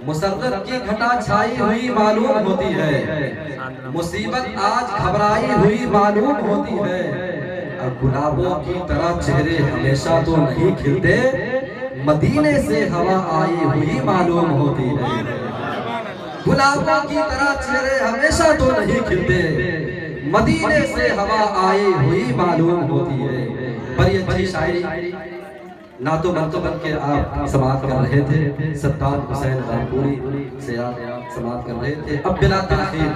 مسرت کی گھٹا چھائی ہوئی معلوم ہوتی ہے، مصیبت آج گھبرائی ہوئی معلوم ہوتی ہے، اور گلابوں کی طرح چہرے ہمیشہ تو نہیں کھلتے، مدینے سے ہوا آئی ہوئی معلوم ہوتی ہے۔ گلابوں کی طرح چہرے ہمیشہ تو نہیں کھلتے، مدینے سے ہوا آئی ہوئی معلوم ہوتی ہے۔ بڑی اچھی شاعری نعت و مرتبت کے آپ سماعت کر رہے تھے، ستار حسین رامپوری سے آپ سماعت کر رہے تھے۔ اب بلا تاخیر،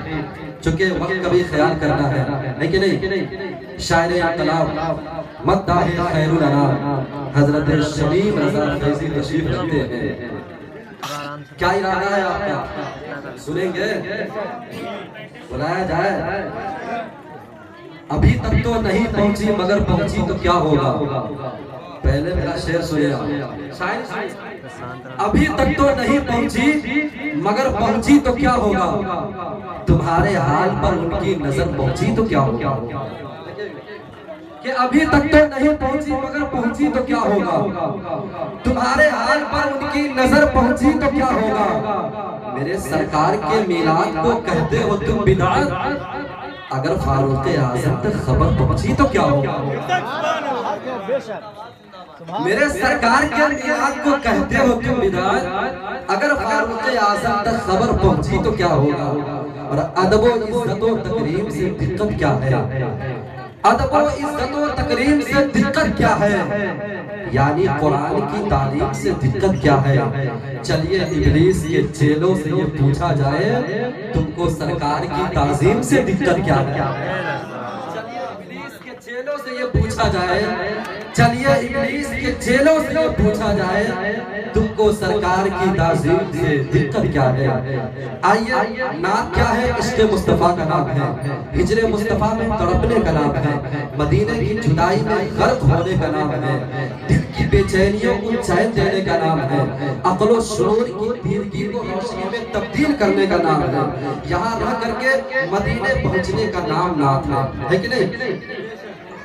چونکہ وقت کا بھی خیال کرنا ہے کہ نہیں، شاعر انقلاب مداح خیر الانام حضرت شمیم رضا فیضی تشریف رکھتے ہیں۔ کیا ارادہ ہے آپ کا؟ سنیں گے؟ بلایا جائے؟ ابھی تک تو نہیں پہنچی مگر پہنچی تو کیا ہوگا؟ پہلے میرا شعر سنیں آپ۔ ابھی تک تو نہیں پہنچی مگر پہنچی تو کیا ہوگا؟ تمہارے حال پر ان کی نظر پہنچی تو کیا ہوگا؟ کہ ابھی تک تو نہیں پہنچی مگر پہنچی تو کیا ہوگا؟ تمہارے حال پر ان کی نظر پہنچی تو کیا ہوگا؟ میرے سرکار کے میلاد کو کہتے ہو تم بدعت، اگر فاروق اعظم تک خبر پہنچی تو کیا ہوگا؟ میرے سرکار کے میلاد کو کہتے ہو تم بدعت، اگر فاروق اعظم تک خبر پہنچی تو کیا ہوگا؟ اور ادب و عزت و تکریم سے دقت کیا ہے؟ ادب و عزت و تکریم سے دقت کیا ہے؟ یعنی قرآن کی تعلیم سے دقت کیا ہے؟ چلیے ابلیس کے چیلوں سے یہ پوچھا جائے، تم کو سرکار کی تعظیم سے دقت کیا ہے؟ چلیے ابلیس کے چیلوں سے یہ پوچھا جائے، چلیے ابلیس کے چیلوں سے یہ پوچھا جائے، تم کو سرکار کی تعظیم سے دقت کیا ہے؟ آئیے، نعت کیا ہے؟ عشق مصطفیٰ کا نام ہے، ہجر مصطفیٰ میں تڑپنے کا نام ہے، مدینے کی جدائی میں غرق ہونے کا نام ہے، دل کی بے چینیوں کو چین دینے کا نام ہے، عقل و شعور کی تیرگی کو روشنی میں تبدیل کرنے کا نام ہے، یہاں رہ کر کے مدینے پہنچنے کا نام نعت ہے کہ نہیں؟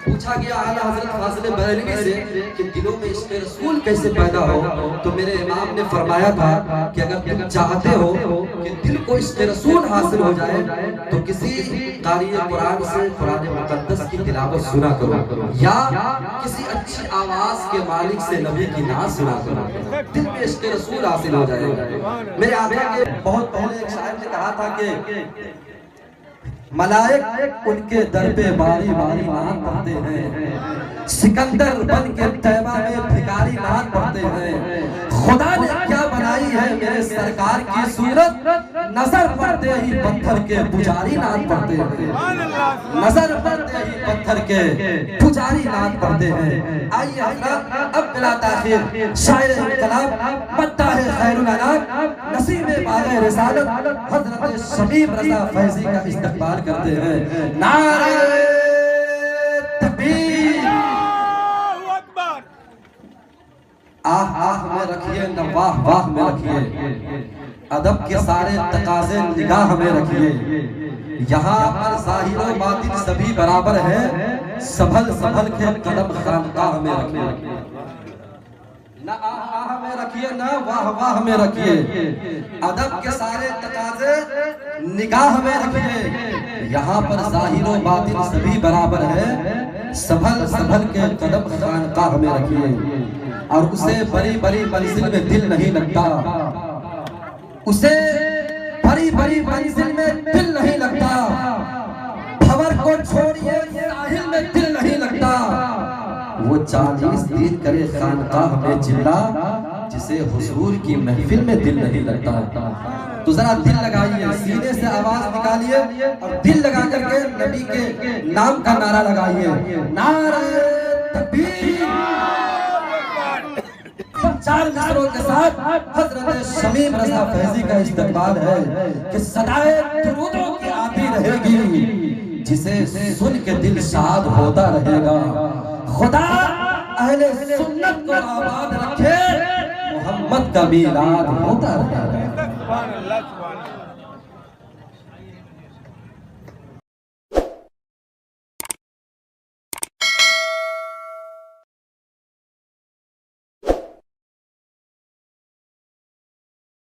پوچھا گیا اعلیٰ حضرت فاضل بریلوی سے کہ دلوں میں عشق رسول کیسے پیدا ہو، تو میرے امام نے فرمایا تھا کہ اگر تم چاہتے ہو کہ دل کو عشق رسول حاصل ہو جائے تو کسی قاری قرآن سے قرآن مقدس کی تلاوت سنا کرو، یا کسی اچھی آواز کے مالک سے نبی کی نعت سنا کرو، دل میں عشق رسول حاصل ہو جائے گا۔ میرے آقا کے بہت پہلے ایک شاعر نے کہا تھا کہ ملائک ان کے در پہ باری باری نعت پڑھتے ہیں، سکندر بن کے طیبہ میں بھکاری نعت پڑھتے ہیں، خدا نے کیا بنائی ہے میرے سرکار کی صورت، نظر پڑتے ہی پتھر کے پجاری نعت پڑھتے ہیں، نظر پڑتے ہی پتھر کے پجاری نعت پڑھتے ہیں۔ آئیے حضرات، اب بلا تاخیر شاعر انقلاب مداح خیر الانام نسیم باغ رسالت حضرت شمیم رضا فیضی کا استقبال کرتے ہیں۔ نعرہ تکبیر، آہ آہ میں رکھیے نہ واہ واہ میں رکھیے، ادب کے سارے تقاضے نگاہ میں رکھیے، یہاں پر ظاہر و باطن سبھی برابر ہیں، سنبھل سنبھل کے قدم خانقاہ میں رکھیے، نہ آہ آہ میں رکھیے نہ واہ واہ میں رکھیے، ادب کے سارے تقاضے نگاہ میں رکھیے، یہاں پر ظاہر و باطن سبھی برابر ہیں، سنبھل سنبھل کے قدم خانقاہ میں رکھیے، اور اسے بڑی بڑی منزل میں دل نہیں لگتا، اسے بڑی بڑی منزل میں دل نہیں لگتا، بھور کو چھوڑیے ساحل میں دل نہیں لگتا، وہ 40 دن کرے خانقاہ میں چلا، جسے حضور کی محفل میں دل نہیں لگتا۔ تو ذرا دل لگائیے، سینے سے آواز نکالیے اور دل لگا کر کے نبی کے نام کا نعرہ لگائیے، نعرہ تکبیر۔ 4 مصروں کے ساتھ حضرت شمیم رضا فیضی کا استقبال ہے کہ صدائے درودوں کی آتی رہے گی، جسے سن کے دل شاد ہوتا رہے گا، خدا اہل سنت کو آباد رکھے، محمد کا میلاد ہوتا رہے گا۔